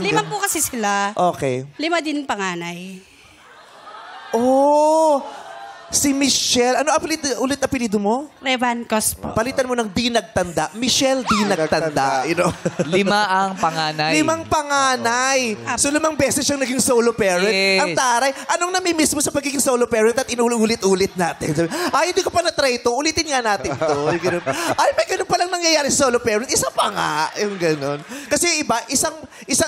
Lima po kasi sila. Okay. 5 din panganay. Oh, si Michelle. Ano ulit apelido mo? Revancos po. Palitan mo ng di nagtanda. Michelle di nagtanda. You know? 5 ang panganay. 5 panganay. So 5 beses siyang naging solo parent. Yes. Ang taray. Anong namimiss mo sa pagiging solo parent at inuulit-ulit natin? Sabi, ay, hindi ko pa na-try ito. Ulitin nga natin ito. Ay, may ganun palang nangyayari sa solo parent. Isa pa nga. Yung ganun. Kasi iba, isang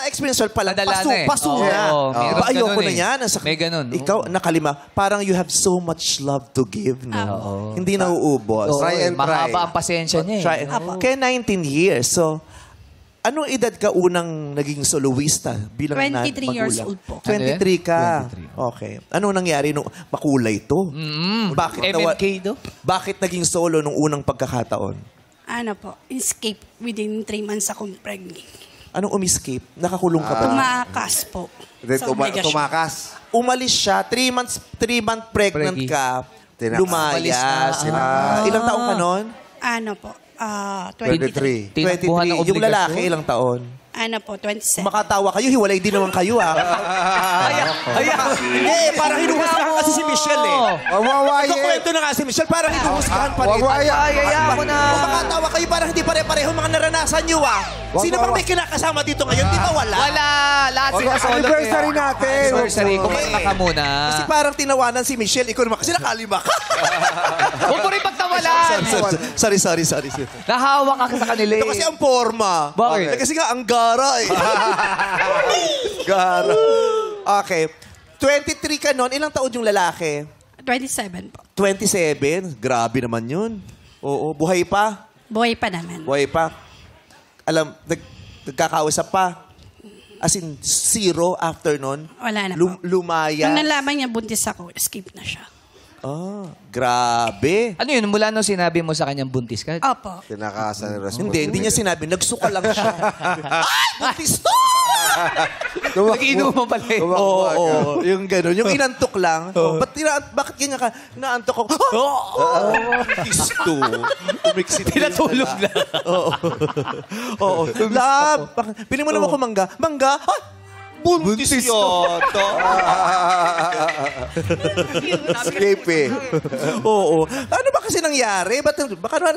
experience pa lang. Madala na eh. Paso na. Meron Ayoko ganun na eh. yan. May ganun. Ikaw, nakalima. Parang you have so much love to give, no? Hindi na uubos. Try and try. Mahaba ang pasensya niya eh. Try. Kaya 19 years. So, anong edad ka unang naging soloista bilang 23 years old po. 23 ka. 23. Okay. Ano nangyari nung makulay to? Bakit MMK do? Bakit naging solo nung unang pagkakataon? Ano po, escape within 3 months akong pregnant. Anong umiscape? Nakakulong ka ba? Tumakas po. Then Sa obligasyon. tumakas. Umalis siya, 3 month pregnant Preggy. ka, Umalis lumayas. Ilang taong ka nun? Ano po, 23. 23. Tinakbuhan ng 23. Yung lalaki, obligasyon. ilang taon? Ano po, 27. Makatawa kayo, hiwalay din naman kayo, ah. Hindi, parang hinuhusgahan kasi si Michelle, eh. Wawaye. Kukwento na nga si Michelle, parang hinuhusgahan pa rin. Wawaye. Ayaya ko na. Kung makatawa kayo, parang hindi pare-pareho mga naranasan nyo, ah. Sino bang may kinakasama dito ngayon? Di ba wala? Wala. Lahat sila solo. Anniversary natin. Anniversary. Kumain ka muna. Kasi parang tinawanan si Michelle, ikaw naman kasi nakalima ka. Huwag mo rin pagtawalan. Sorry. Nahawa ka sa kanila Ito kasi eh. ang forma. Bakit? Kasi nga, ang gara eh. Gara. Okay. 23 ka nun. Ilang taon yung lalaki? 27 po. 27. Grabe naman yun. Oo. Buhay pa? Buhay pa naman. Buhay pa? Alam, nagkakausap pa? As in, zero after nun? Wala na po. Lumaya? Nung nalaman niya buntis ako, escape na siya. Ah, grabe. Ano yun? Mula nung sinabi mo sa kanyang buntis ka? Opo. Tinakasan ng responsibility. Hindi niya sinabi. Nagsuka lang siya. Ay, buntis to! Nagiinuman pala eh. Oo, yung gano'n. Yung inantok lang. Bakit ganyan ka? Naantok ako. Isto. Umiksit. Tinatulog na. Oo. Lab. Pili mo naman ko mangga. Mangga? Ah! Buntis yata. Escape eh. Oo. Ano ba kasi nangyari? Baka naman...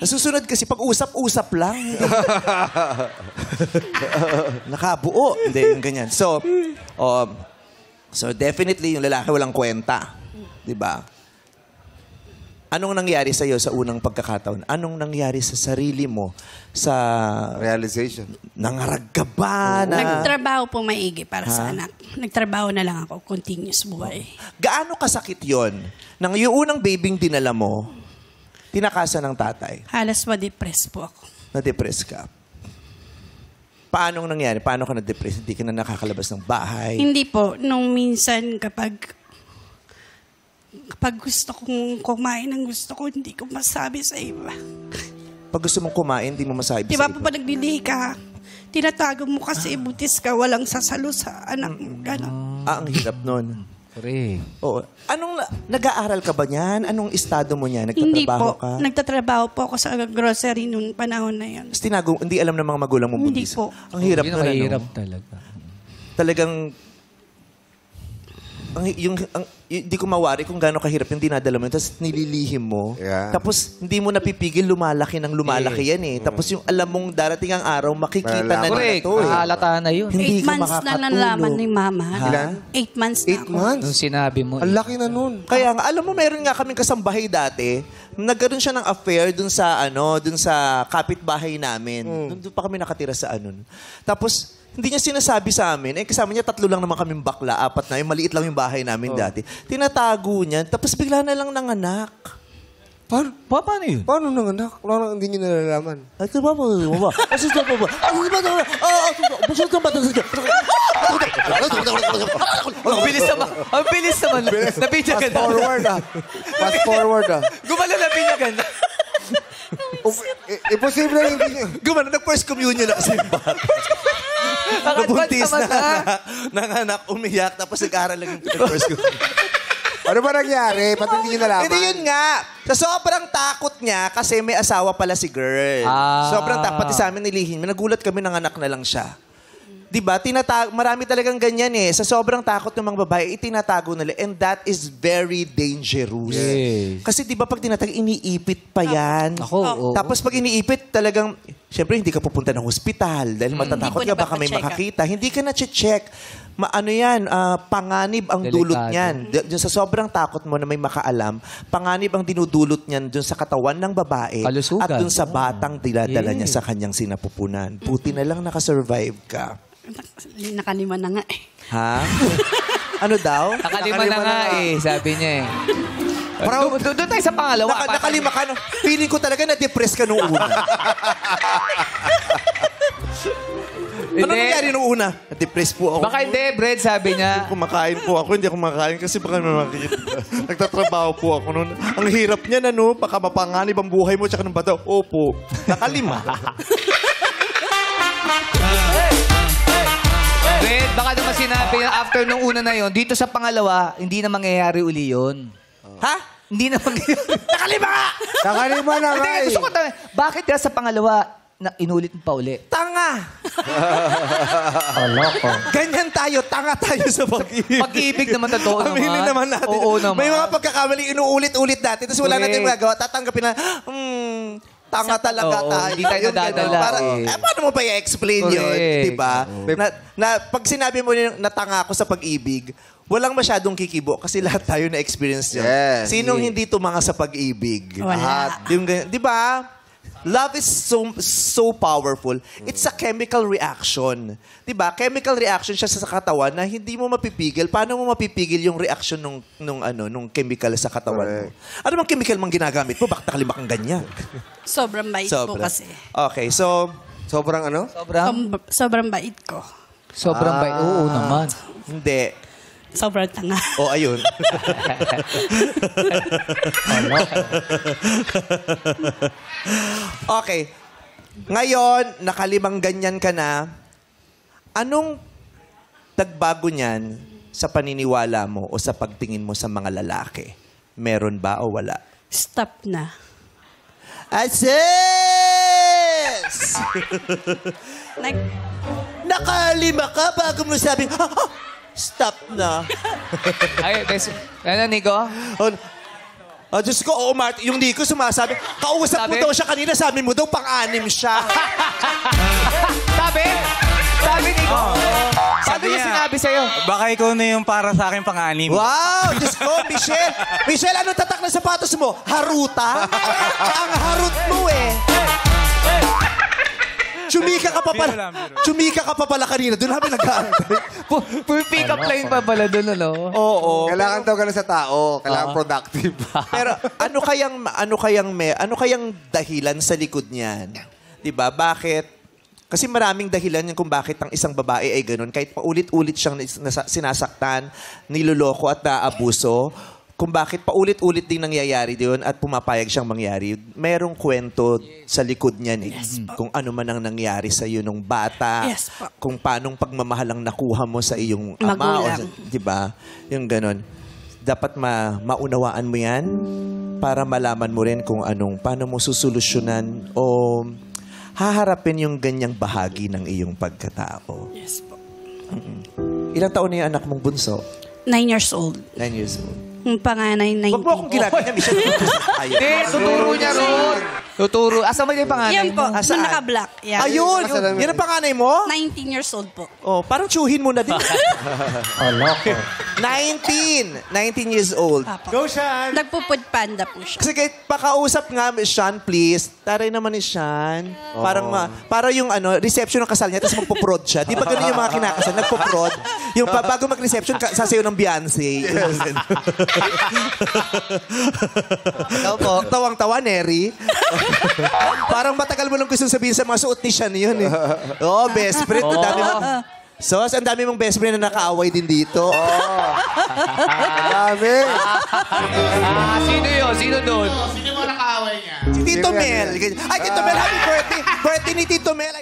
Nasusunod kasi pag usap-usap lang. Nakabuo. Hindi, yung ganyan. So definitely yung lalaki walang kwenta. Diba? Anong nangyari sa'yo sa unang pagkakataon? Anong nangyari sa sarili mo? Sa... Realization. Nangarag ka ba? Nagtrabaho po maigi para sa anak. Nagtrabaho na lang ako. Continuous buhay. Gaano kasakit yon? Nang yung unang babing dinala mo, tinakasan ng tatay. Halos ma-depress po ako. Na-depress ka. Paanong nangyari? Paano ka na-depress? Hindi ka na nakakalabas ng bahay? Hindi po. Nung minsan kapag gusto kong kumain ng gusto ko, hindi ko masabi sa iba. Pag gusto mong kumain, hindi mo masabi Di sa ba iba. po pa naglilihi ka? Tinatago mo kasi butis ka, walang sasalo sa anak mo. Ganon. Ang hirap nun. Correct. Oo. Nag-aaral ka ba niyan? Anong estado mo niyan? Hindi Nagtatrabaho po. ka? Nagtatrabaho po ako sa grocery noong panahon na yun. Tapos tinago, hindi alam ng mga magulang mo Hindi buntis. po. Ang hirap Yun na ang ano. mahirap talaga. Talagang hindi ko mawari kung gaano kahirap yung dinadala mo. Tapos nililihim mo. Yeah. Tapos hindi mo napipigil, lumalaki ng lumalaki yan eh. Tapos yung alam mong darating ang araw, makikita na nila Correct. to eh. Mahalata na yun. Hindi 8 ka months na makakatulog. nalaman ni Mama. Ilan? 8 months na 8 ako. months? Nung sinabi mo. Ang laki na nun. Kaya nga, alam mo, meron nga kaming kasambahay dati. Nagkaroon siya ng affair dun sa kapitbahay namin. Doon pa kami nakatira sa Tapos, hindi niya sinasabi sa amin. Kasama niya 3 lang naman kaming bakla, 4 na. Yung maliit lang yung bahay namin dati. Tinatago niya. Tapos bigla na lang nanganak. Paano yun? Paano nanganak? Wala hindi niyo nalalaman. Ito ba mo? Kasi ito ba? Ang bilis naman. Ang bilis naman. Nabidya ka na. Forward ah. Fast forward ah. Gumalo na binyagan na. Imposible na hindi niyo. Gumana, nag-first communion na kasi yung bata. Nabuntis na. Nanganak, umiyak, tapos nag-aaral lang yung first communion. Ano ba nangyari? Ba't hindi niyo nalaman? Hindi yun nga. Sa sobrang takot niya, kasi may asawa pala si girl. Sobrang takot. Pati sa amin nilihin. Nagulat kami, nanganak na lang siya. Diba? Marami talagang ganyan eh. Sa sobrang takot ng mga babae, itinatago nila. And that is very dangerous. Yes. Kasi diba pag tinatago, iniipit pa yan. Ako, oo. Tapos pag iniipit, talagang, syempre hindi ka pupunta ng hospital dahil matatakot Hindi ka, po baka may napapacheck makakita. Hindi ka na-check. Ano yan, panganib ang dulot Delikado. niyan. Diyan sa sobrang takot mo na may makaalam, panganib ang dinudulot niyan dun sa katawan ng babae Kalusugan. at dun sa batang diladala niya sa kanyang sinapupunan. Buti na lang nakasurvive ka. Nakalima na nga eh. Ha? Ano daw? Nakalima na nga eh, sabi niya eh. Doon tayo sa pangalawa. Nakalima ka. No? Feeling ko talaga na-depress ka nung una. Ano nangyari nung una? Na-depress po ako. Baka hindi, Brad, sabi niya. Kumakain po ako, hindi ako kumakain kasi baka may makikita. Nagtatrabaho po ako noon. Ang hirap niya no? Baka mapanganib ang buhay mo tsaka ng bata. Opo, nakalima. Brad, baka naman sinabi na after nung una na yon, dito sa pangalawa, hindi na mangyayari uli yun. Ha? Hindi na mangyayari. Nakalima ka! Nakalima na Hindi, nga eh. gusto ko tanong, bakit ka sa pangalawa na inulit mo pa uli? Tanga! Ganyan tayo, tanga tayo sa pag-ibig. Pag-ibig naman totoo naman. Aminin naman natin. Oo naman. May mga pagkakamali, inuulit-ulit natin. Tapos wala Correct. natin magagawa. Tatanggapin na, tanga talaga Oo, tayo. hindi tayo Yung ganun. nadadala, Para, eh. paano mo pa i-explain yun? Correct. Diba? Pag sinabi mo na tanga ako sa pag-ibig, walang masyadong kikibo kasi lahat tayo na-experience yun. Yes. Sinong hindi tumanga sa pag-ibig? Wala. Lahat. Yung ganyan. Diba? Love is so powerful. It's a chemical reaction. 'Di ba? Chemical reaction siya sa katawan na hindi mo mapipigil. Paano mo mapipigil yung reaction nung chemical sa katawan mo? Ano bang chemical mang ginagamit mo? Bakit nakalima kang ganyan? Sobrang bait ko kasi. Okay, so Sobrang ano? Sobrang bait ko. Sobrang bait. Oo naman. hindi. Sobrang tanga. O ayun. Okay. Ngayon, nakalimang ganyan ka na. Anong nagbago niyan sa paniniwala mo o sa pagtingin mo sa mga lalaki? Meron ba o wala? Stop na. Asis! Nakalima ka bago mo sabi, stop na. Ay, ano, Nico? Oh, Diyos ko, oo, Mart, yung Nico sumasabi, kausap mo Sabi? daw siya kanina, sabi mo daw pang-anim siya. Sabi? Sabi, Nico? Sabi niya sinabi sa'yo. Baka ikaw na yung para sa akin pang-anim. Wow, Diyos ko, Michelle. Michelle, anong tatak ng sapatos mo? Haruta? Ang harut mo eh. Chumika ka pa pala. Biro. Chumika ka pa pala kanina. Doon namin nag-aantay. Full pick-up line pa pala doon, ano? Oo. Kailangan daw ganun sa tao. Kailangan productive. Pero ano kayang dahilan sa likod niyan? 'Di ba? Bakit? Kasi maraming dahilan yan kung bakit ang isang babae ay ganun. Kahit paulit-ulit siyang sinasaktan, niloloko at naabuso, kung bakit paulit-ulit din nangyayari doon at pumapayag siyang mangyari, merong kwento sa likod niyan eh. Kung ano man ang nangyari sa iyo nung bata, Yes po. kung paanong pagmamahal ang nakuha mo sa iyong ama. Magulang. 'Di ba? Yung ganun. Dapat maunawaan mo yan para malaman mo rin kung paano mo susolusyonan o haharapin yung ganyang bahagi ng iyong pagkatao. Yes po. Ilang taon na yung anak mong bunso? 9 years old. 9 years old. Yung panganay, 19. Huwag mo akong ginaganya, Michelle. Ayaw. Hindi, tuturo niya ron. Tuturo. Asa mo yung panganay Yan po, mo? yung naka-black. Yan. Ayun! Yan ang panganay mo? 19 years old po. Oh, parang tsuhin mo na din. 19 years old. Go, Shan! Nagpo-food panda po siya. Kasi kahit pakausap nga, Sean, please. Taray naman ni Sean. Para yung reception ng kasal niya, tapos magpo-prod siya. Di ba ganun yung mga kinakasal? Nagpo-prod. Yung bago mag-reception, sasayaw ng Beyonce. Tawang-tawa, Neri. Parang matagal mo lang gusto sabihin sa mga suot ni Sean yun eh. Oo, best friend. Ang dami mo. Sos, ang dami mong best friend na nakaaway din dito. Dami. Sino yun? Sino doon? Si Tito Mel. Ay, Tito Mel, happy birthday. Birthday ni Tito Mel.